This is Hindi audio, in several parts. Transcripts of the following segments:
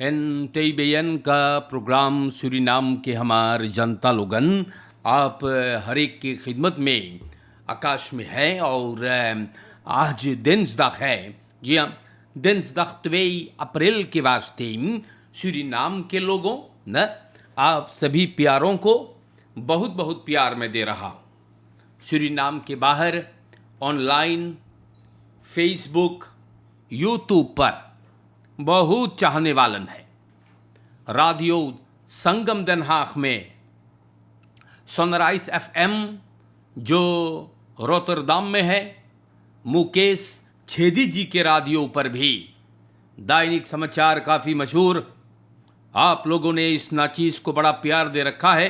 एन तेईबेयन का प्रोग्राम सूरीनाम के हमार जनता लोगन आप हर एक की खिदमत में आकाश में है और आज दिनसdag है। जी हाँ, दिनसdag 2 अप्रैल के वास्ते सूरीनाम के लोगों न आप सभी प्यारों को बहुत बहुत प्यार मैं दे रहा हूँ। सूरीनाम के बाहर ऑनलाइन फेसबुक यूट्यूब पर बहुत चाहने वालन है। रेडियो संगम Den Haag में सनराइज FM जो रोटरडाम में है, मुकेश छेदी जी के रेडियो पर भी दैनिक समाचार काफ़ी मशहूर। आप लोगों ने इस नाचीज़ को बड़ा प्यार दे रखा है।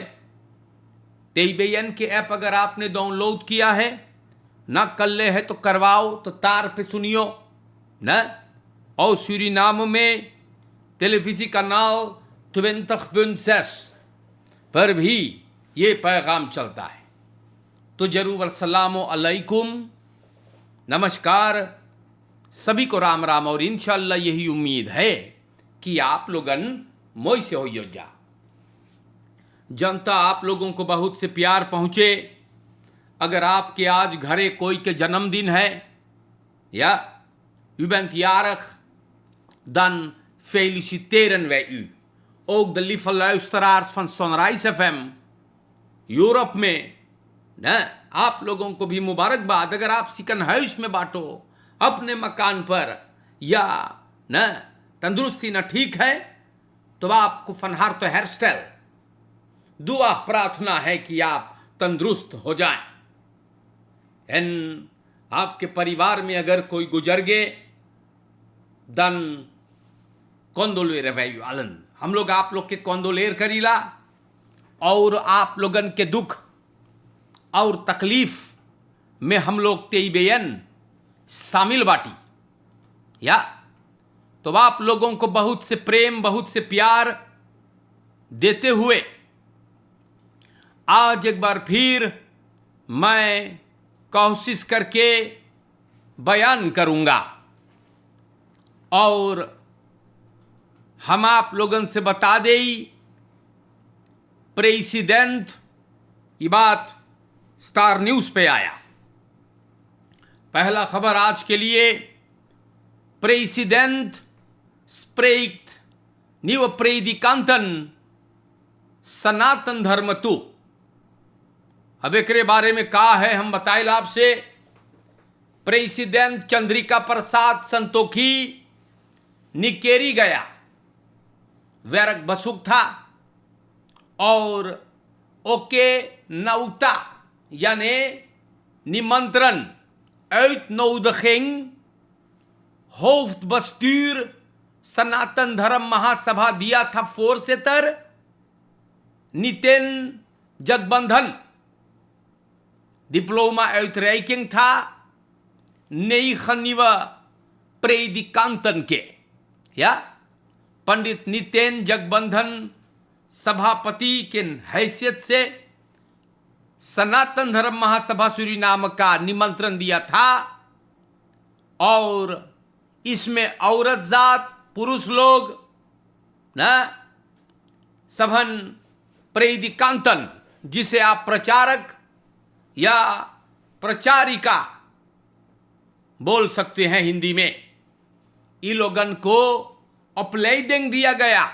तेईबेयन के ऐप अगर आपने डाउनलोड किया है ना, कर ले है तो करवाओ, तो तार पे सुनियो न। और सूरीनाम में टेलीविज़न कनाल 20.6 पर भी ये पैगाम चलता है। तो जरूर अस्सलामु अलैकुम, नमस्कार, सभी को राम राम। और इंशाअल्लाह यही उम्मीद है कि आप लोगन मोई से हो जा। जनता आप लोगों को बहुत से प्यार पहुँचे। अगर आपके आज घरे कोई के जन्मदिन है या u bent jarig, dan feliciteren wij u. Ook de lieve luisteraars van Sunrise FM, Europe में न, आप लोगों को भी मुबारकबाद। अगर आप सिकन हाउस में बांटो अपने मकान पर या न तंदुरुस्ती न ठीक है तो आपको फनहार तो हेयर स्टाइल दुआ प्रार्थना है कि आप तंदुरुस्त हो जाएं। एन आपके परिवार में अगर कोई गुजर गए दन कौंदोलेर वैयु आलन, हम लोग आप लोग के कौंदोलेर करीला और आप लोगन के दुख और तकलीफ में हम लोग तेईबेयन शामिल बाटी। या तो आप लोगों को बहुत से प्रेम, बहुत से प्यार देते हुए आज एक बार फिर मैं कोशिश करके बयान करूंगा और हम आप लोगों से बता दें, प्रेसिडेंट, ये बात स्टार न्यूज़ पे आया। पहला खबर आज के लिए, प्रेसिडेंट स्प्रेक्ट न्यू प्रेडिकांतन सनातन धर्म तू। अब एक बारे में कहा है, हम बताए आपसे। प्रेसिडेंट चंद्रिका प्रसाद संतोखी निकेरी गया वैरक बसुक था और ओके नौता यानी निमंत्रण uitnodiging hoofdbestuur सनातन धर्म महासभा दिया था voorzitter नितिन जगबंधन। डिप्लोमा uitreiking था 9 nieuwe predikanten के। या पंडित नितिन जगबंधन सभापति के हैसियत से सनातन धर्म महासभा सूरीनाम का निमंत्रण दिया था और इसमें औरत जात, पुरुष लोग न सभन प्रेडिकांतन, जिसे आप प्रचारक या प्रचारिका बोल सकते हैं हिंदी में, इन लोगन को अपलेडिंग दिया गया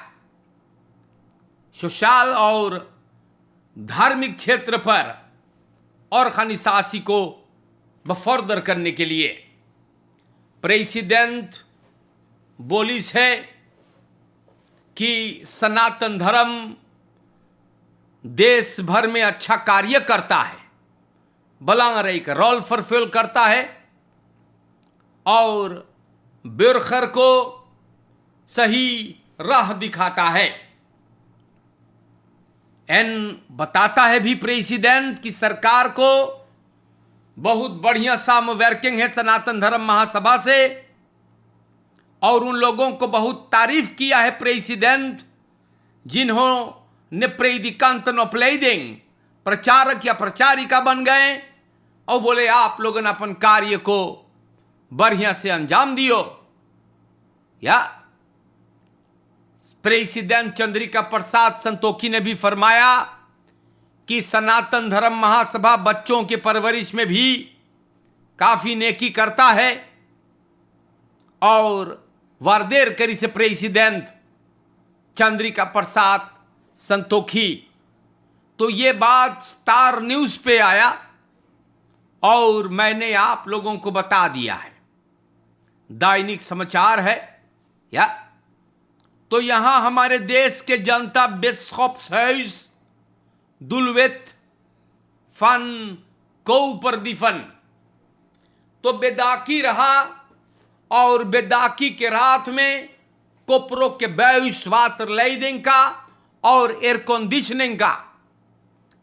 सोशल और धार्मिक क्षेत्र पर और खनिसासी को बफर्दर करने के लिए। प्रेसिडेंट बोलिस है कि सनातन धर्म देश भर में अच्छा कार्य करता है, बलांग एक रोल फुलफिल करता है और बिरखर को सही राह दिखाता है। एन बताता है भी प्रेसिडेंट की सरकार को बहुत बढ़िया सामवर्किंग है सनातन धर्म महासभा से और उन लोगों को बहुत तारीफ किया है प्रेसिडेंट जिन्होंने प्रेडिकांतन अपलेडिंग प्रचारक या प्रचारिका बन गए और बोले आप लोगों ने अपन कार्य को बढ़िया से अंजाम दियो। या प्रेसिडेंट चंद्रिका प्रसाद संतोखी ने भी फरमाया कि सनातन धर्म महासभा बच्चों के परवरिश में भी काफी नेकी करता है और वारदेर करी से प्रेसिडेंट चंद्रिका प्रसाद संतोखी। तो ये बात स्टार न्यूज पे आया और मैंने आप लोगों को बता दिया है, दैनिक समाचार है या। तो यहां हमारे देश के जनता बिस्कॉप्स दुलवेत फन कौपरदीफन तो बेदाकी रहा और बेदाकी के रात में कोपरो के बैश वाटर लाइटिंग का और एयर कंडीशनिंग का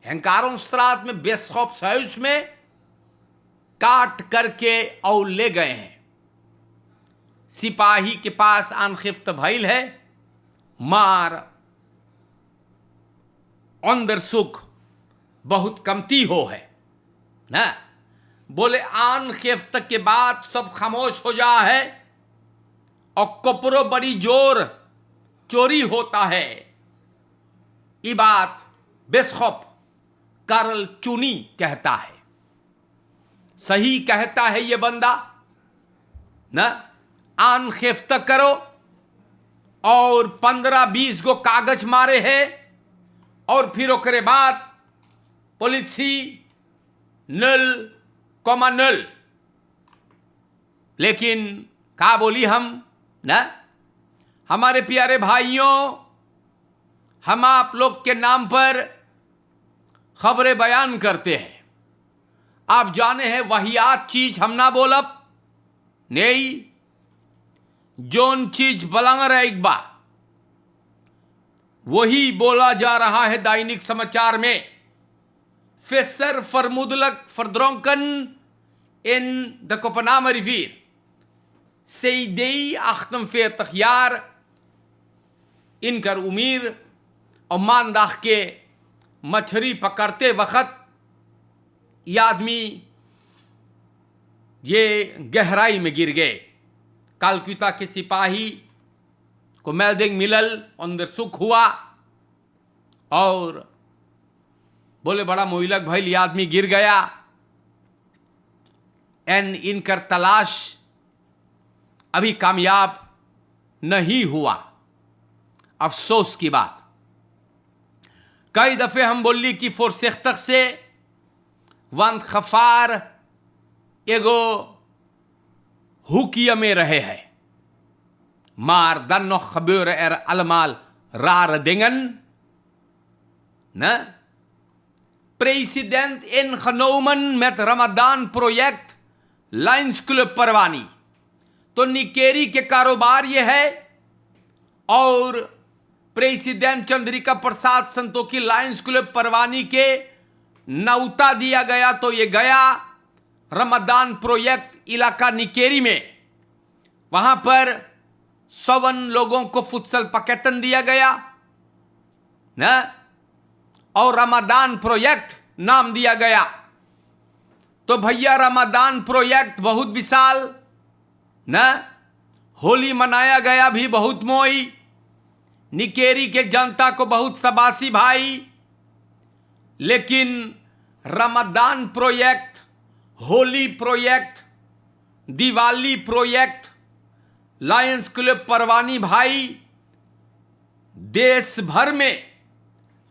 हंकारों स्त्रात में बिस्कॉप्स हाउस में काट करके और ले गए हैं। सिपाही के पास अनखिफ्त भइल है, मार अंदर सुख बहुत कमती हो है ना। बोले आन खिफ्त के बाद सब खामोश हो जा है और कपड़ो बड़ी जोर चोरी होता है। ये बात बिस्कॉप कार्ल चूनी कहता है, सही कहता है ये बंदा ना। आन खिफ्त करो और 15-20 गो कागज मारे है और फिर ओकरे बाद पॉलिसी नल। लेकिन का बोली हम ना, हमारे प्यारे भाइयों, हम आप लोग के नाम पर खबरें बयान करते हैं। आप जाने हैं वहियात चीज हम ना बोलब नहीं, जोन चीज बलंग रहेगा बा वही बोला जा रहा है दैनिक समाचार में। फेसर फरमुदलक फरद्रोंकन इन द कोपनाम रिवीर सेई अख्तम फेर तखयार इनकर उमीर और मानदाख के मछली पकड़ते वक्त ये आदमी ये गहराई में गिर गए। कालकुता के सिपाही को मेल्डिंग मिलल, अंदर सुख हुआ और बोले बड़ा मोहलक भाई ये आदमी गिर गया। एन इनकर तलाश अभी कामयाब नहीं हुआ। अफसोस की बात, कई दफे हम बोली कि फोरसेख्तक से वंत खफार एगो हुकिया में रहे हैं, मार दन्नो खबर एर अलमाल रार देंगन न president in खनोमन met Ramadan project Lions club Parwani. तो निकेरी के कारोबार ये है और president Chandrika Prasad Santokhi Lions club Parwani के नौता दिया गया। तो ये गया रमदान प्रोजेक्ट इलाका निकेरी में, वहां पर 51 लोगों को फुटसल पकेतन दिया गया ना और रमदान प्रोजेक्ट नाम दिया गया। तो भैया रमदान प्रोजेक्ट बहुत विशाल ना, होली मनाया गया भी बहुत मोई, निकेरी के जनता को बहुत सबासी भाई। लेकिन Ramadan project, Holi project, Diwali project, Lions club Parwani भाई देश भर में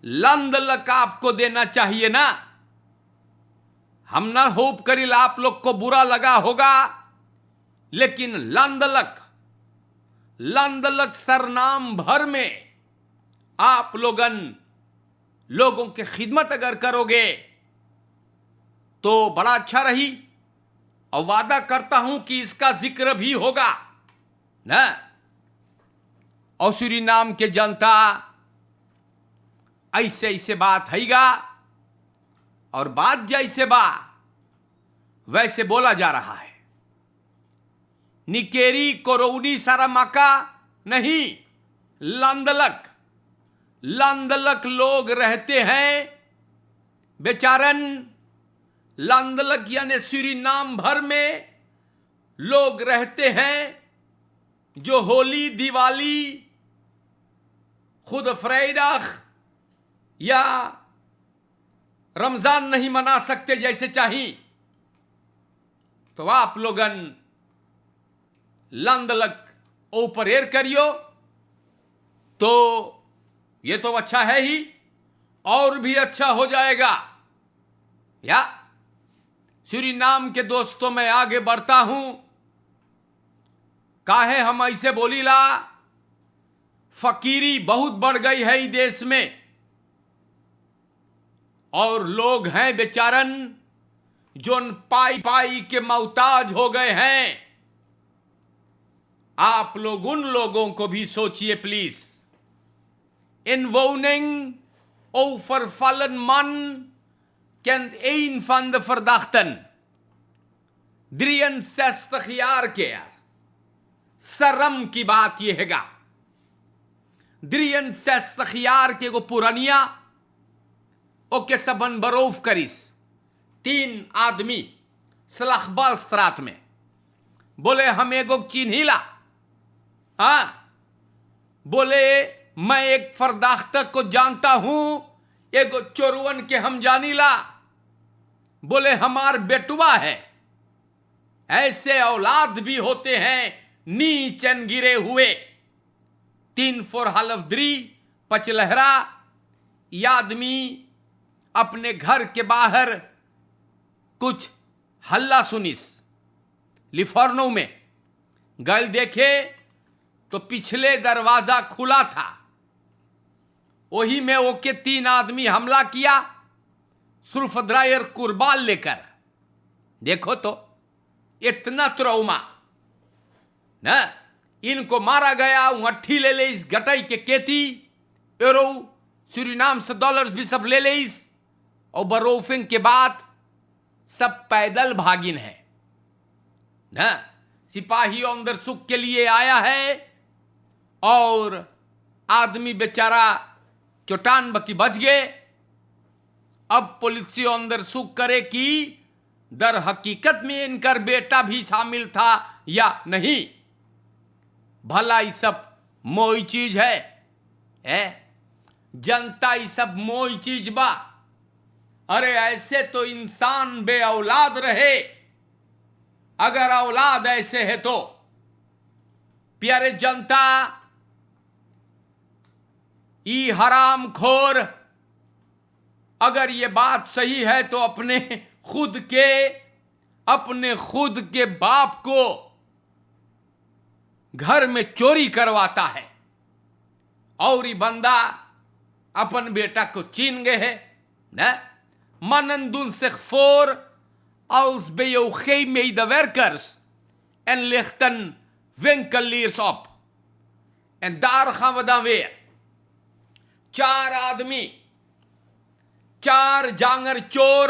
लंदलक आपको देना चाहिए ना। हम ना होप करिल आप लोग को बुरा लगा होगा, लेकिन लंदलक सरनाम भर में आप लोगों की खिदमत अगर करोगे तो बड़ा अच्छा रही। और वादा करता हूं कि इसका जिक्र भी होगा ना। और सूरीनाम के जनता ऐसे बात हैगा और बात जैसे बा वैसे बोला जा रहा है। निकेरी कोरौनी सारा माका नहीं, लंदलक लोग रहते हैं बेचारन। लंदलक यानी सूरीनाम भर में लोग रहते हैं जो होली दिवाली खुद फ्राइडा या रमजान नहीं मना सकते जैसे चाहिए, तो आप लोगन लंदलक ऊपर एर करियो, तो ये तो अच्छा है ही, और भी अच्छा हो जाएगा। या सूरीनाम के दोस्तों में आगे बढ़ता हूं, काहे हम ऐसे बोलीला, फकीरी बहुत बढ़ गई है इस देश में, और लोग हैं बेचारन जो पाई पाई के मोहताज हो गए हैं। आप लोग उन लोगों को भी सोचिए please. In woning overfallen man kent een van de verdachten 63 jaar keer। शर्म की बात यह हैगा, 63 jaar के गो पुरानिया ओके सबन बरोफ करिस। 3 आदमी सलाखबाल स्त्रात में बोले हम एगो चिन्हिला, हाँ बोले मैं एक फरदाख्त को जानता हूं, एगो चोरवन के हम जानीला, बोले हमार बेटुआ है। ऐसे औलाद भी होते हैं नीचन गिरे हुए। 3 फोर हलफदरी पचलहरा, यह आदमी अपने घर के बाहर कुछ हल्ला सुनिस, लिफॉर्नो में गल देखे तो पिछले दरवाजा खुला था, वही में ओके 3 आदमी हमला किया, सुल्फद्रायर कुर्बान लेकर। देखो तो इतना ट्रॉमा ना, इनको मारा गया, मट्ठी ले ले इस गटाई के केती एरो सूरीनाम से डॉलर्स भी सब ले ले इस, और बरोफिंग के बाद सब पैदल भागिन है ना। सिपाही अंदर सुख के लिए आया है, और आदमी बेचारा चोटान बकी बच गए। अब पुलिस अंदर सुख करे कि दर हकीकत में इनकर बेटा भी शामिल था या नहीं। भला ये सब मोई चीज है? जनता ये सब मोई चीज बा? अरे ऐसे तो इंसान बे औलाद रहे, अगर औलाद ऐसे है तो। प्यारे जनता, ये हराम खोर अगर ये बात सही है तो अपने खुद के बाप को घर में चोरी करवाता है, और ये बंदा अपन बेटा को छीन गए है ना। Mannen zich voor als bij jou geen medewerkers en lichten winkeliers op. En daar gaan we dan weer. 4 आदमी, 4 जांगर चोर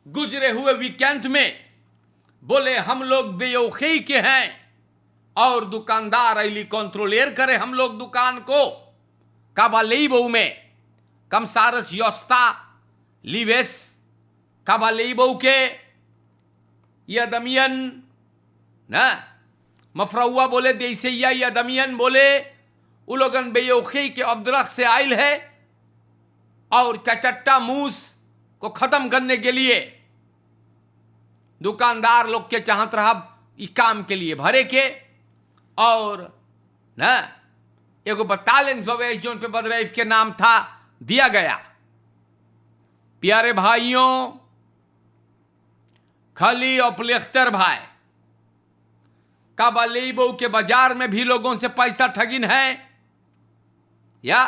गुजरे हुए वीकेंड में बोले हम लोग बेयोखी के हैं, और दुकानदार अली कंट्रोलेर करे हम लोग दुकान को। काबालेबो में कमसारस योस्ता लिवेस काबालेबो के यदमियन ना मफरौआ बोले देसैया यदमियन बोले उलोगन बेयोखी के अब्दुल्लाह से आयल है, और चचट्टा मूस को खत्म करने के लिए दुकानदार लोग के चाहत रहा इस काम के लिए भरे के। और ना एगो बटालियन जोन पे बदरैफ के नाम था दिया गया। प्यारे भाइयों, खली और प्लेख्तर भाई काबालेबो के बाजार में भी लोगों से पैसा ठगिन है या,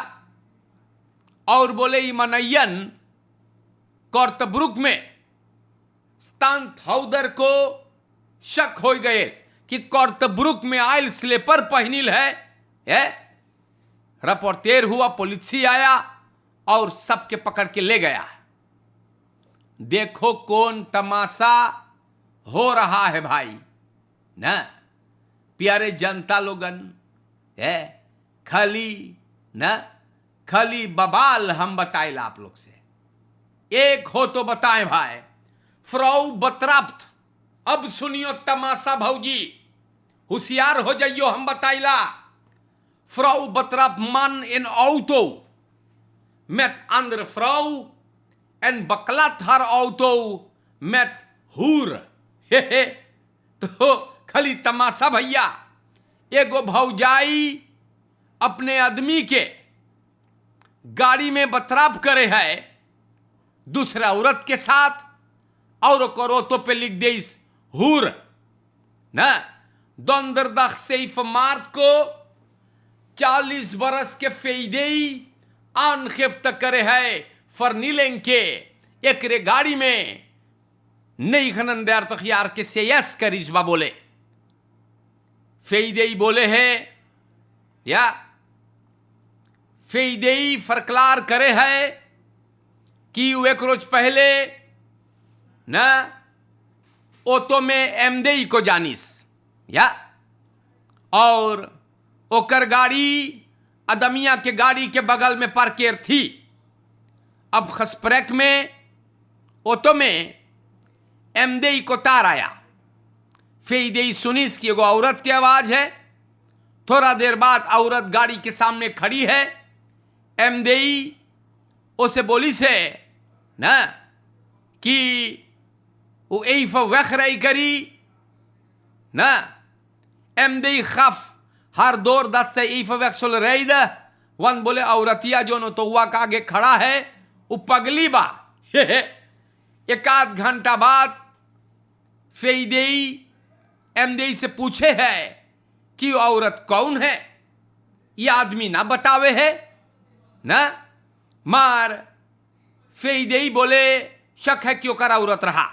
और बोले मनयन कोर्तब्रुक में स्तांत हाउदर को शक हो गए कि कोर्तब्रुक में आयल स्लीपर पहनिल है। रिपोर्टेर हुआ, पुलिस आया और सबके पकड़ के ले गया। देखो कौन तमाशा हो रहा है भाई ना। प्यारे जनता लोगन है, खाली बबाल हम बताएला आप लोग से। एक हो तो बताएं भाई, फ्राउ बतराफ्त। अब सुनियो तमाशा भौजी, होशियार हो जाइयो, हम बताइला। Frau betrapt man in auto met andere vrouw en bekladt haar auto met hoer. तो खाली तमाशा भैया, एगो भौजाई अपने आदमी के गाड़ी में बतराप करे है दूसरा औरत के साथ, और ओकर ऑटो पे लिख दे इस हूर ना। Donderdag 7 maart को 40 बरस के फेदेई आनगिफ्ट करे है फरनीलें के एक रे गाड़ी में नहीं खनंदार तखियार के सेयस करिश्मा बोले फेदेई बोले है या फेदेई फरकलार करे है कि एक रोज पहले ना ऑटो में एमदेई को जानिस या और ओकर गाड़ी अदमिया के गाड़ी के बगल में पार्केर थी। अब खसप्रेक में ऑटो में एमदेई को तार आया। फेदेई सुनिस की एगो औरत की आवाज है। थोड़ा देर बाद औरत गाड़ी के सामने खड़ी है। एमदेई उसे बोली से ना कि वो एफ वख रही करी ना। एमदेई खफ हर दौर दस से एफ वख सुल रही द वन बोले औरतिया जो नो तो हुआ का आगे खड़ा है वो पगली बा। एक आध घंटा बाद फेदेई एमदेई से पूछे है कि वो औरत कौन है, ये आदमी ना बतावे है ना। मार फेदेई बोले शक है कि ओकर औरत रहा।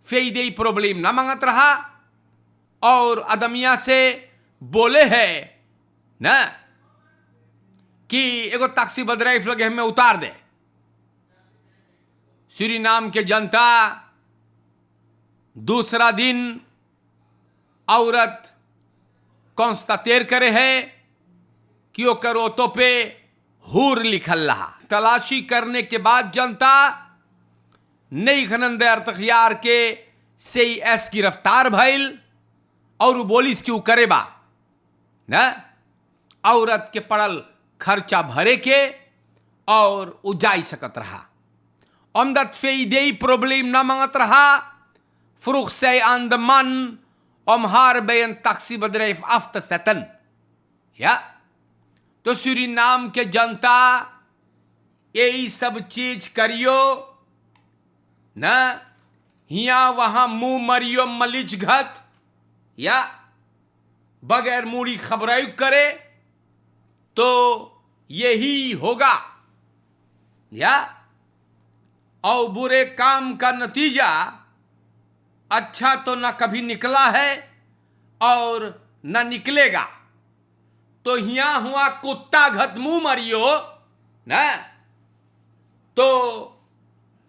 फेदेई प्रॉब्लम ना मांगत रहा और अदमिया से बोले है ना कि एगो टैक्सी बदराइफ लगे हमें उतार दे। सूरीनाम के जनता दूसरा दिन औरत कॉन्स्टेट करे है कि ओकर ऑटो पे हूर लिखल रहा। तलाशी करने के बाद जनता नई खनंदार तखियार के CIS गिरफ्तार भइल और वो बोलिस कि वो करेबा ना औरत के पड़ल खर्चा भरे के और वो जाई सकत रहा। omdat VD probleem namelijk raha, vroeg zij aan de man om haar bij een taxibedrijf af te zetten. Ja, तो सूरीनाम के जनता यही सब चीज करियो ना, हिया वहां मुंह मरियो मलिच घत या बगैर मूड़ी खबराई करे तो यही होगा। या और बुरे काम का नतीजा अच्छा तो ना कभी निकला है और ना निकलेगा। तो हिया हुआ कुत्ता घत मुंह मरियो ना, तो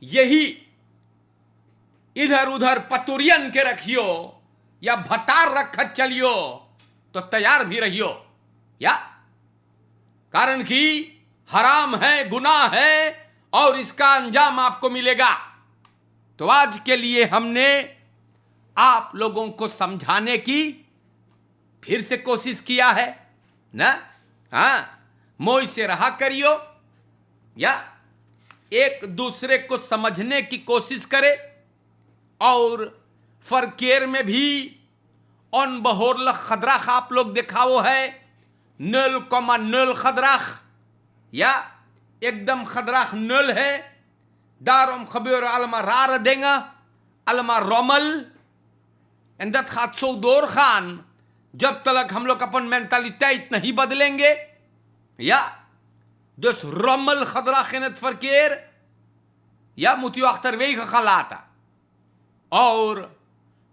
यही इधर उधर पतुरियन के रखियो या भटार रखत चलियो तो तैयार भी रहियो। या कारण कि हराम है, गुनाह है और इसका अंजाम आपको मिलेगा। तो आज के लिए हमने आप लोगों को समझाने की फिर से कोशिश किया है ना। हाँ, मोह से रहा करियो या एक दूसरे को समझने की कोशिश करे। और फरकेर में भी ऑन बहोरल खदराख आप लोग दिखाओ है 0,0 खदराख या एकदम खदराख 0 है। दारम खबर अलमा रार देंगा अलमा रोमल एंदत खादसो दौर खान जब तक हम लोग अपन मेंटालिटी नहीं बदलेंगे या दस रोमल खदरा खिनत फरकेर या मुतियो अख्तर वही का खलाता। और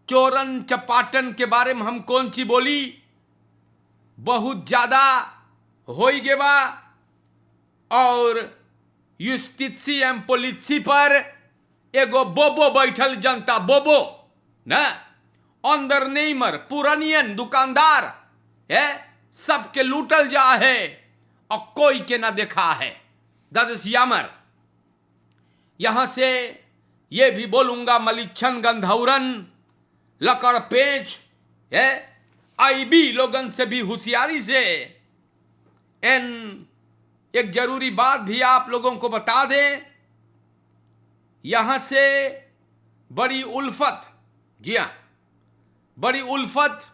चोरन चपाटन के बारे में हम कौन सी बोली बहुत ज्यादा हो ही गेबा। और युस्टिसी एम पोलिसी पर एगो बोबो बैठल जनता बोबो ना, अंदर नेमर पुरानियन दुकानदार है सबके लूटल जा है और कोई के ना देखा है। दैट इज यामर। यहां से ये भी बोलूंगा मलिच्छन गंधौरन लकड़ पेच है आईबी लोगन से भी होशियारी से एन एक जरूरी बात भी आप लोगों को बता दें, यहां से बड़ी उल्फत, जी हां, बड़ी उल्फत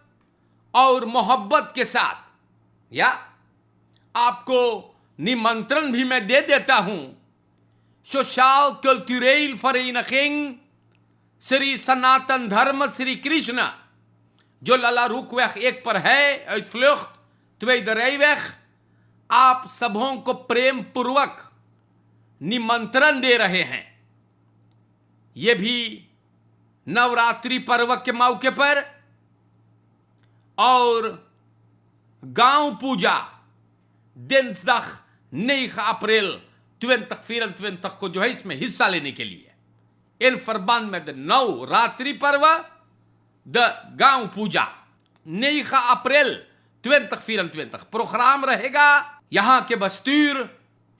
और मोहब्बत के साथ या आपको निमंत्रण भी मैं दे देता हूं। सोशल कल्चरल vereniging श्री सनातन धर्म श्री कृष्ण जो लला रुकवेख एक पर है, uitvlucht 2 आप सबों को प्रेम पूर्वक निमंत्रण दे रहे हैं। यह भी नवरात्रि पर्व के मौके पर और गांव पूजा दिnsdag 9 अप्रैल 2024 को जो है इसमें हिस्सा लेने के लिए इन verband met de नवरात्रि पर्व द गांव पूजा 9 अप्रैल 2024 प्रोग्राम रहेगा। यहां के बस्तूर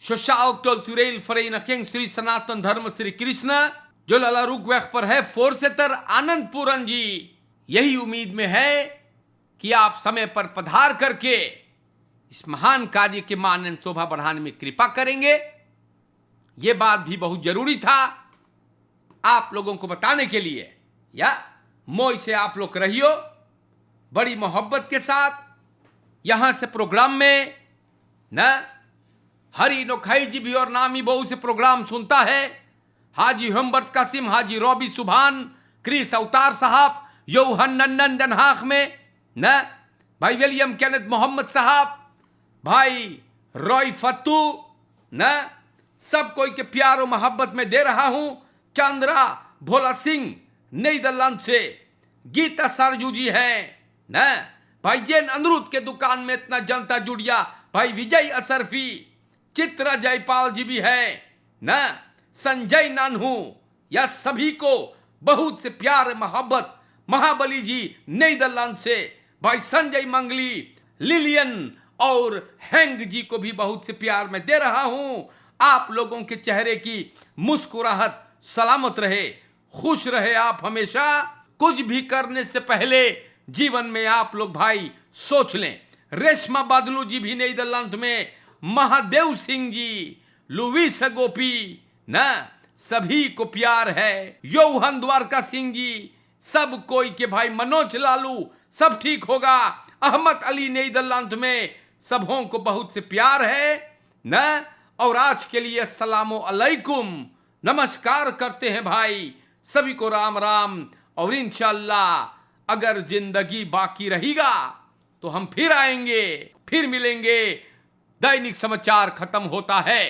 सोशल कल्चरल vereniging श्री सनातन धर्म श्री कृष्ण जो लला रुकवेख पर है, फोरसेतर आनंदपुरन जी यही उम्मीद में है कि आप समय पर पधार करके इस महान कार्य के मान शोभा बढ़ाने में कृपा करेंगे। यह बात भी बहुत जरूरी था आप लोगों को बताने के लिए, या मोई से आप लोग रहियो बड़ी मोहब्बत के साथ। यहां से प्रोग्राम में न हरी नोखाई जी भी और नामी बहु से प्रोग्राम सुनता है। हाजी हमबर्ट कासिम, हाजी रॉबी सुभान, क्रिस अवतार साहब, योहन नन्नन डनहाक में न भाई विलियम केनेथ मोहम्मद साहब, भाई रॉय फत्तू न सब कोई के प्यार और मोहब्बत में दे रहा हूं। चंद्रा भोला सिंह नीदरलैंड से, गीता सरजू जी हैं न, भाई जैन अनुरुद्ध के दुकान में इतना जनता जुड़िया, भाई विजय असरफी, चित्रा जयपाल जी भी है न, संजय नानहू, या सभी को बहुत से प्यार मोहब्बत। महाबली जी नीदरलैंड से, भाई संजय मंगली, लिलियन और हैंग जी को भी बहुत से प्यार में दे रहा हूं। आप लोगों के चेहरे की मुस्कुराहट सलामत रहे, खुश रहे आप हमेशा। कुछ भी करने से पहले जीवन में आप लोग भाई सोच लें। रेशमा बादलू जी भी नीदरलैंड में, महादेव सिंह जी, लुईस गोपी न, सभी को प्यार है। योहन द्वारका सिंह जी, सब कोई के भाई, मनोज लालू, सब ठीक होगा। अहमद अली नीदरलैंड में, सबों को बहुत से प्यार है न। और आज के लिए अस्सलामु अलैकुम, नमस्कार करते हैं भाई सभी को, राम राम। और इंशाअल्लाह अगर जिंदगी बाकी रहेगा तो हम फिर आएंगे, फिर मिलेंगे। दैनिक समाचार खत्म होता है।